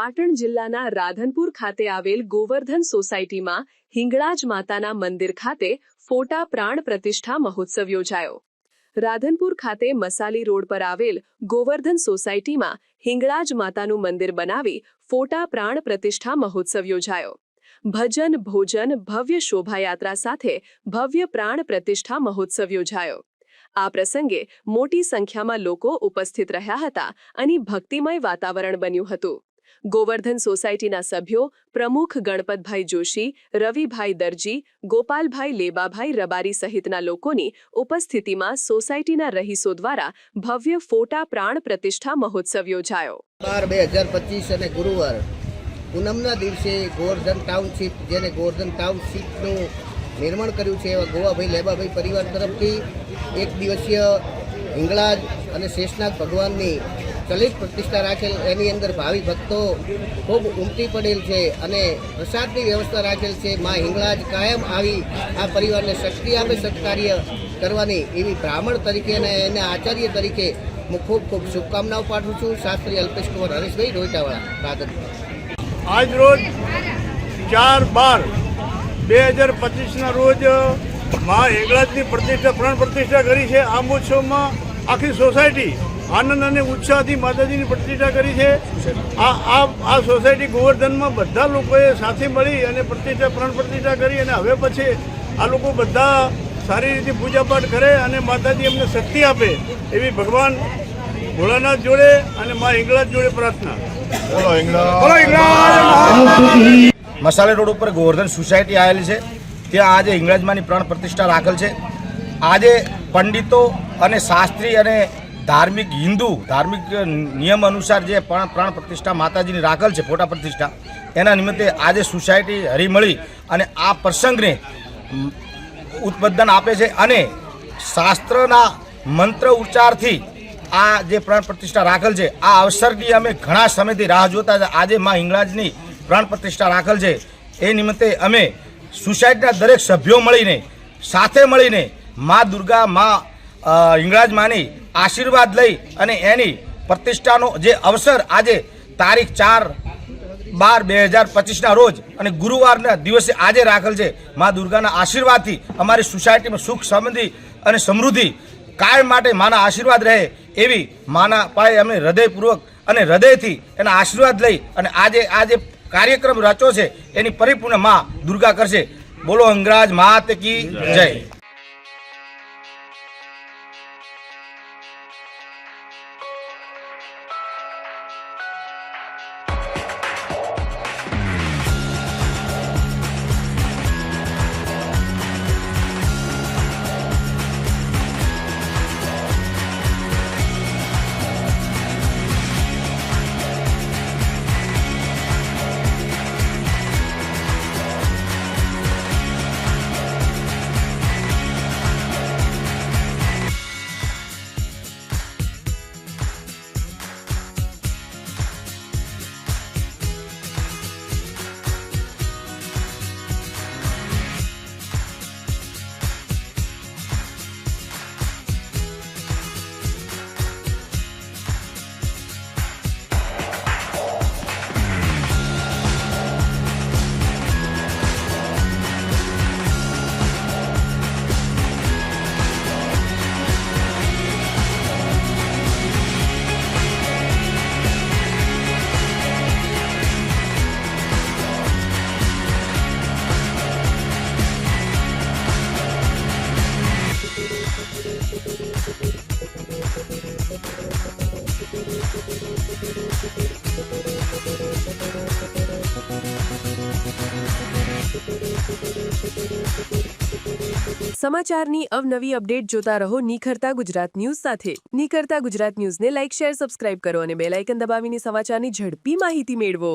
પાટણ જિલ્લાના રાધનપુર ખાતે આવેલ ગોવર્ધન સોસાયટીમાં હિંગળાજ માતાના મંદિર ખાતે ફોટા પ્રાણ પ્રતિષ્ઠા મહોત્સવ યોજાયો। રાધનપુર ખાતે મસાલી રોડ પર આવેલ ગોવર્ધન સોસાયટીમાં હિંગળાજ માતાનું મંદિર બનાવી ફોટા પ્રાણ પ્રતિષ્ઠા મહોત્સવ યોજાયો। ભજન ભોજન ભવ્ય શોભાયાત્રા સાથે ભવ્ય પ્રાણ પ્રતિષ્ઠા મહોત્સવ યોજાયો। આ પ્રસંગે મોટી સંખ્યામાં લોકો ઉપસ્થિત રહ્યા હતા અને ભક્તિમય વાતાવરણ બન્યું હતું। ગોવર્ધન સોસાયટીના સભ્યો પ્રમુખ ગણપતભાઈ જોશી, રવિભાઈ દરજી, ગોપાલભાઈ લેબાભાઈ રબારી સહિતના લોકોની ઉપસ્થિતિમાં સોસાયટીના રહીશો દ્વારા ભવ્ય ફોટા પ્રાણ પ્રતિષ્ઠા મહોત્સવ યોજાયો। 12/2025 અને ગુરુવાર પૂનમના દિવસે ગોવર્ધન ટાઉનશીપ, જેને ગોવર્ધન ટાઉનશીપનું નિર્માણ કર્યું છે એવા ગોવાભાઈ લેબાભાઈ પરિવાર તરફથી એક દિવસીય હિંગળાજ અને શેષનાગ ભગવાનની ચલિત પ્રતિષ્ઠા રાખેલ, એની અંદર ભાવિ ભક્તો ખૂબ ઉમટી પડેલ છે અને પ્રસાદની વ્યવસ્થા રાખેલ છે। માં હિંગળાજ કાયમ આવી આ પરિવારને શક્તિ આપે સત્કાર્ય કરવાની, એવી બ્રાહ્મણ તરીકે અને એના આચાર્ય તરીકે હું ખૂબ ખૂબ શુભકામનાઓ પાઠવું છું। શાસ્ત્રી અલ્પેશ કુમાર હરેશભાઈ રોઈટાવાળા, રાધનપુર। આજ રોજ 4/12/2025 રોજ માં હિંગળાજની પ્રતિષ્ઠા પ્રાણ પ્રતિષ્ઠા કરી છે। આ મહોત્સવમાં આખી સોસાયટી આનંદ અને ઉત્સાહથી માતાજીની પ્રતિષ્ઠા કરી છે। આ સોસાયટી ગોવર્ધનમાં બધા લોકોએ સાથે મળી અને પ્રાણ પ્રતિષ્ઠા કરી અને હવે પછી આ લોકો બધા સારી રીતે પૂજાપાઠ કરે અને માતાજી એમને શક્તિ આપે એવી ભગવાન ભોળાનાથ જોડે અને માં હિંગળાજ જોડે પ્રાર્થના। મસાલે રોડ ઉપર ગોવર્ધન સોસાયટી આવેલી છે, ત્યાં આજે હિંગળાજમાંની પ્રાણ પ્રતિષ્ઠા રાખેલ છે। આજે પંડિતો અને શાસ્ત્રી અને ધાર્મિક નિયમ અનુસાર જે પ્રાણ પ્રતિષ્ઠા માતાજીની રાખેલ છે, ફોટા પ્રતિષ્ઠા, એના નિમિત્તે આજે સોસાયટી હરીમળી અને આ પ્રસંગને ઉદ્બોધન આપે છે અને શાસ્ત્રના મંત્ર ઉચ્ચારથી આ જે પ્રાણ પ્રતિષ્ઠા રાખેલ છે, આ અવસરની અમે ઘણા સમયથી રાહ જોતા હતા। આજે માં હિંગળાજની પ્રાણ પ્રતિષ્ઠા રાખેલ છે, એ નિમિત્તે અમે સોસાયટીના દરેક સભ્યો મળીને સાથે મળીને મા દુર્ગા, મા હિંગળાજ માની આશીર્વાદ લઈ અને એની પ્રતિષ્ઠાનો જે અવસર આજે તારીખ 4/12/2025 રોજ અને ગુરુવારના દિવસે આજે રાખેલ છે। મા દુર્ગાના આશીર્વાદથી અમારી સોસાયટીમાં સુખ સમૃદ્ધિ અને સમૃદ્ધિ કાયમ માટે માના આશીર્વાદ રહે એવી માના પાયે અમે હૃદયપૂર્વક અને હૃદયથી એના આશીર્વાદ લઈ અને આજે કાર્યક્રમ રચ્યો છે એની પરિપૂર્ણ મા દુર્ગા કરશે। બોલો હિંગળાજ માત કી જય। સમાચારની અવનવી અપડેટ જોતા રહો નિખરતા ગુજરાત ન્યૂઝ સાથે। નિખરતા ગુજરાત ન્યૂઝને લાઇક, શેર, સબસ્ક્રાઇબ કરો અને બેલ આઇકન દબાવીને સમાચારની ઝડપી માહિતી મેળવો।